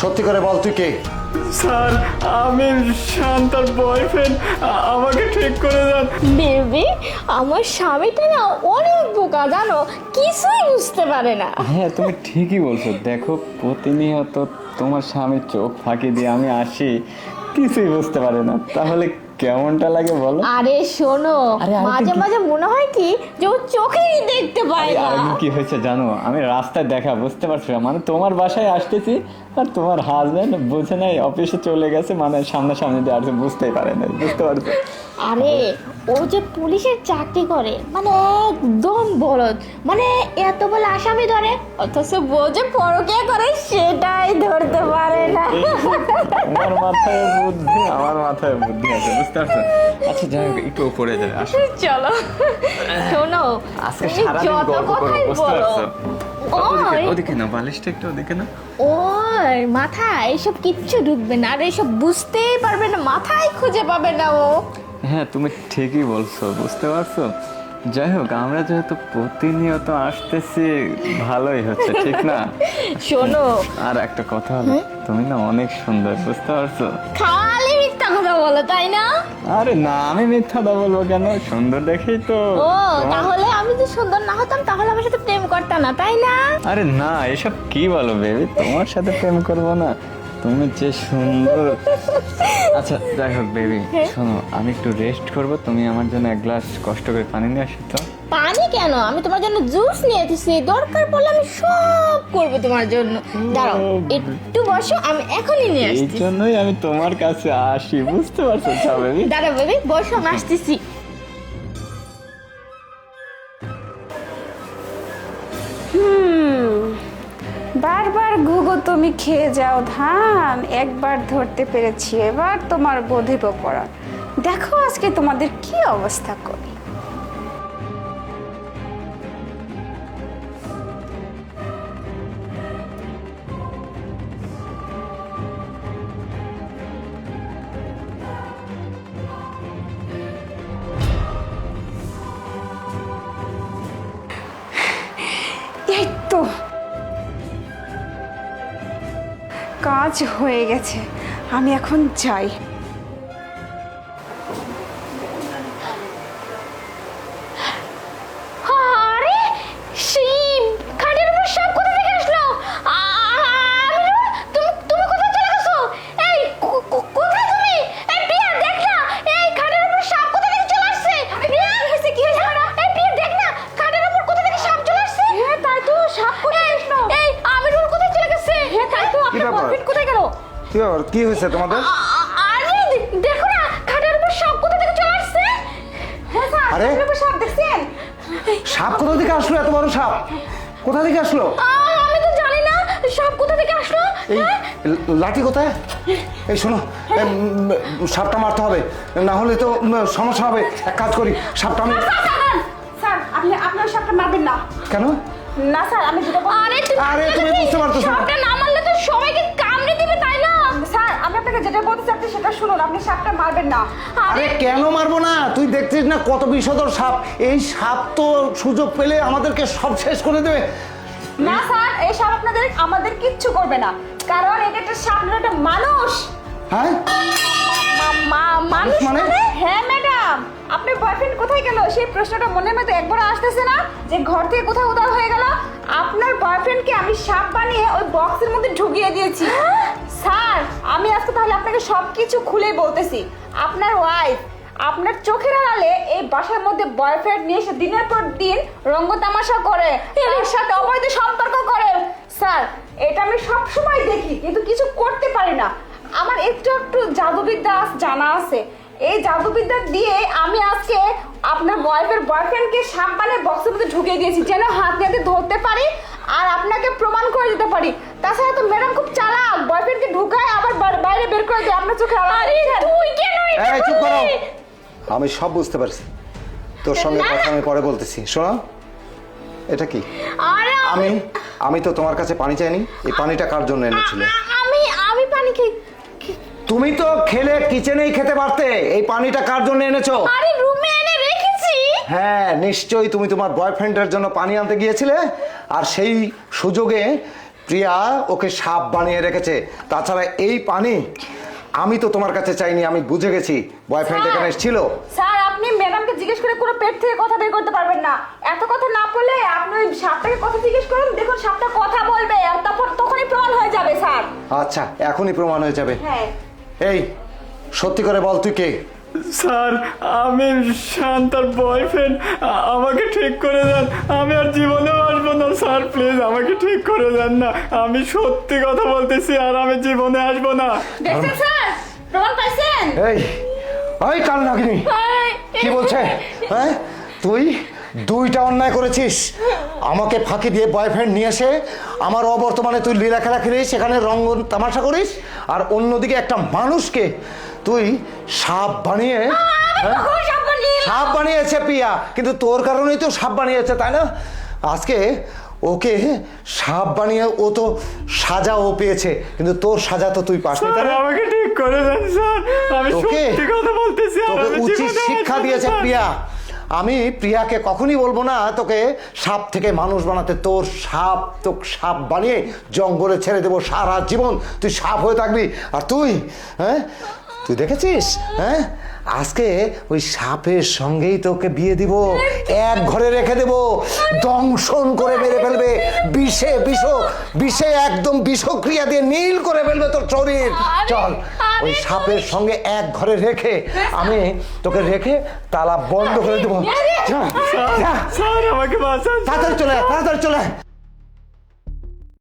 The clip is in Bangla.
সত্যি করে বল তুই কে? স্যার আমি শান্তার বয়ফ্রেন্ড, আমাকে ঠিক করে দেন। বেবি, আমার স্বামীটা না অনেক বোকা জানো, কিছুই বুঝতে পারে না। হ্যাঁ তুমি ঠিকই বলছো, দেখো প্রতিনিয়ত তোমার স্বামীর চোখ ফাঁকি দিয়ে আমি আসি, কিছুই বুঝতে পারে না। তাহলে কেমনটা লাগে বলো? আরে শোনো, মাঝে মাঝে মনে হয় কি যে ও চোখেই দেখতে পায় না। আরে কি হয়েছে জানো, আমি রাস্তায় দেখা বুঝতে পারছি না, মানে তোমার বাসায় আসতেছি আর তোমার হাজবেন্ড বুঝে নাই অফিসে চলে গেছে, মানে সামনাসামনি দিয়ে আসছে, বুঝতেই পারে না, বুঝতে পারছো? আরে ও যে পুলিশের চাকরি করে, মানে একদম বলদ, মানে এত বলে আসামি ধরে, অথচ বোঝে পরকে করে সেটাই ধরতে পারে না। তোমার মাথায় বুদ্ধি, আমার মাথায় বুদ্ধি আছে, বুঝতে পারছো? আচ্ছা যাই হোক, একটু উপরে যাই, আসো। চলো শোনো, আজকে তুমি সারাদিন যত গল্প করবো, কথাই বুঝতে বলো, পারছো? ওই ওদিকে না, বালিশটা একটু ওদিকে না। ওর মাথায় এসব কিচ্ছু ঢুকবে না, আর এসব বুঝতেই পারবে না, মাথায় খুঁজে পাবে না ও। হ্যাঁ তুমি ঠিকই বলছো, বুঝতে পারছো? যাই হোক, আমরা যেহেতু প্রতিনিয়ত আসতেছি, ভালোই হচ্ছে, ঠিক না? শোনো, আর একটা কথা হলো, তুমি না অনেক সুন্দর, বুঝতে পারছো? খালি মিথ্যা কথা বলো তাই না? আরে না, আমি মিথ্যাটা বলবো কেন, সুন্দর দেখেই তো। ও তোমার- তাহলে আমি যদি সুন্দর না হতাম তাহলে আমার সাথে প্রেম করতাম না তাই না? আরে না, এসব কি বলো বেবি, তোমার সাথে প্রেম করবো না? তুমি যে সুন্দর। আচ্ছা যাই হোক বেবি, শোনো, আমি একটু রেস্ট করব, তুমি আমার জন্য এক গ্লাস কষ্ট করে পানি নিয়ে আসো তো। পানি কেন, আমি তোমার জন্য জুস নিয়ে এসেছি, দরকার পড়লে আমি সব করবো তোমার জন্য। দাঁড়াও একটু বসো, আমি এখনই নিয়ে এই আসছি। জন্যই আমি তোমার কাছে আসি, বুঝতে পারছো বেবি? দাঁড়াও বেবি, বসো, আমি আসতেছি। বারবার ঘুঘু তুমি খেয়ে যাও ধান, একবার ধরতে পেরেছি, এবার তোমার বোধিব পড়া। দেখো আজকে তোমাদের কি অবস্থা করি। এই তো কাজ হয়ে গেছে, আমি এখন যাই। আরে শিব, খাটের উপর সাপ কোথা থেকে আসলো? আমিরুল, তুমি কোথায় চলে গেছো? এই কোথায় তুমি? এই প্রিয়া দেখ না, এই খাটের উপর সাপ কোথা থেকে চলে আসছে? প্রিয়া হইছে কি হইছে? এই প্রিয়া দেখ না, খাটের উপর কোথা থেকে সাপ চলে আসছে? হ্যাঁ তাই তো, সাপ কোথায় আসলো? এই আমিরুল কোথায় চলে গেছে? হ্যাঁ তাই তো, আপনার ব্যাপার? বয়ফ্রেন্ড কোথায় গেল? কি ব্যাপার? কি হয়েছে তোমাদের? আরে দেখো না, খাটের উপর সাপ কোথা থেকে চলে আসছে? হ্যাঁ স্যার, আরে? খাটের উপর সাপ দেখছেন? সাপ কোথা থেকে আসলো? এত বড় সাপ কোথা থেকে আসলো? আমি তো জানি না সাপ কোথা থেকে আসলো। এই লাঠি কোথায়? এই শোনো, সাপটা মারতে হবে, না হলে তো সমস্যা হবে। এক কাজ করি, সাপটা আমি। স্যার আপনি আপনার সাপটা মারবেন না। কেন? না স্যার আমি যেটা আরে আরে তুমি বুঝতে পারতেছো না। সাপটা না মারলে তো সবাইকে কামড়ে দিবে তাই না? স্যার আমি আপনাকে যেটা বলতেছি আপনি সেটা শুনুন, আপনি সাপটা মারবেন না। আরে কেন মারবো না? তুই দেখছিস না কত বিষধর সাপ। এই সাপ তো সুযোগ পেলে আমাদেরকে সব শেষ করে দেবে। না স্যার, এই সাপ আমাদের কিচ্ছু করবে না, কারণ এটা একটা সাপ না, একটা মানুষ। হ্যাঁ, মানুষ মানে? হ্যাঁ ম্যাডাম, আপনার বয়ফ্রেন্ড কোথায় গেল সেই প্রশ্নটা মনের মধ্যে একবার আসতেছে না, যে ঘর থেকে কোথায় উধাও হয়ে গেল? আপনার বয়ফ্রেন্ডকে আমি সাপ বানিয়ে ওই বক্সের মধ্যে ঢুকিয়ে দিয়েছি। স্যার আমি আজকে তাহলে আপনাকে সবকিছু খুলে বলতেছি। আপনার ওয়াইফ আপনার চোখের আড়ালে এই বাসার মধ্যে বয়ফ্রেন্ড নিয়ে এসে দিনের পর দিন রঙ্গ তামাশা করে, এর সাথে অবৈধ সম্পর্ক করে। স্যার এটা আমি সব সময় দেখি কিন্তু কিছু করতে পারি না। আমার একটু একটু জাদুবিদ্যা জানা আছে, এই জাদুবিদ্যা দিয়ে আমি আজকে আপনার বয়ফ্রেন্ডকে সাপ বানিয়ে বক্সের মধ্যে ঢুকিয়ে দিয়েছি, যেন হাত দিয়ে ধরতে পারি আর আপনাকে প্রমাণ করে দিতে পারি। তাছাড়া তো ম্যাডাম খুব চালাক, বয়ফ্রেন্ডকে ঢুকায় আবার বাইরে বের করে দেয় আপনার চোখে। আরে তুই কেন এটা এই চুপ করো, করলি? আমি সব বুঝতে পারছি, তোর সঙ্গে কথা আমি পরে বলতেছি। শোনো, এটা কি? আরে আমি তো তোমার কাছে পানি চাইনি। এই পানিটা কার জন্য এনেছিলে? আমি পানি খাই। তুমি তো খেলে কিচেনেই খেতে পারতে। এই পানিটা কার জন্য এনেছো? আরে রুমে এনে রেখেছি। হ্যাঁ নিশ্চয়ই তুমি তোমার বয়ফ্রেন্ডের জন্য পানি আনতে গিয়েছিলে, আর সেই সুযোগে প্রিয়া ওকে সাপ বানিয়ে রেখেছে। তাছাড়া এই পানি আমি তো তোমার কাছে চাইনি, আমি বুঝে গেছি বয়ফ্রেন্ড এখানে এসেছিল। স্যার আপনি ম্যাডামকে জিজ্ঞেস করে পুরো পেট থেকে কথা বের করতে পারবেন না। এত কথা না বললে আপনি ওই সাপটাকে কথা জিজ্ঞেস করুন, দেখুন সাপটা কথা বলবে আর তারপর তখনই প্রমাণ হয়ে যাবে স্যার। আচ্ছা, এখনই প্রমাণ হয়ে যাবে। হ্যাঁ এই সত্যি করে বল, তুই কে? স্যার আমি শান্তার বয়ফ্রেন্ড, আমাকে ঠিক করে দেন, আমি আর জীবনেও আসবো না স্যার, প্লিজ আমাকে ঠিক করে দেন না, আমি সত্যি কথা বলতেছি আর আমি জীবনে আসবো না। দেখছেন স্যার, প্রমাণ পাইছেন? এই ওই কাল নাগিনী কি বলছে? হ্যাঁ, তুই দুইটা অন্যায় করেছিস। আমাকে ফাঁকি দিয়ে বয়ফ্রেন্ড নিয়ে এসে আমার অবর্তমানে তুই লীলা খেলা খেলিস, সেখানে রঙ্গন তামাশা করিস, আর অন্যদিকে একটা মানুষকে তুই সাপ বানিয়ে, হ্যাঁ? সাপ বানিয়েছে প্রিয়া, কিন্তু তোর কারণেই তো সাপ বানিয়েছে, তাই না? আজকে ওকে সাপ বানিয়ে ও তো সাজাও পেয়েছে, কিন্তু তোর সাজা তো তুই পাসনি, তাই স্যার না? আমাকে ঠিক করে দেন স্যার, আমি তোকে সত্যি কথা বলতেছি আর তোকে আমি উচিত জীবনে শিক্ষা আসবো না, দিয়েছে স্যার। প্রিয়া। আমি প্রিয়াকে কখনই বলবো না তোকে সাপ থেকে মানুষ বানাতে। তোর সাপ বানিয়ে জঙ্গলে ছেড়ে দেবো, সারা জীবন তুই সাপ হয়ে থাকবি। আর তুই, হ্যাঁ, তুই দেখেছিস, হ্যাঁ, আজকে ওই সাপের সঙ্গেই তোকে বিয়ে দিব, এক ঘরে রেখে দেব, দংশন করে মেরে ফেলবে, বিষে একদম বিষক্রিয়া দিয়ে নীল করে ফেলবে তোর শরীর। চল, ওই সাপের সঙ্গে এক ঘরে রেখে আমি তোকে রেখে তালা বন্ধ করে দেবো। যা, যা, স্যার আমাকে বাঁচান। তাড়াতাড়ি চলে আয়, তাড়াতাড়ি চলে আয়।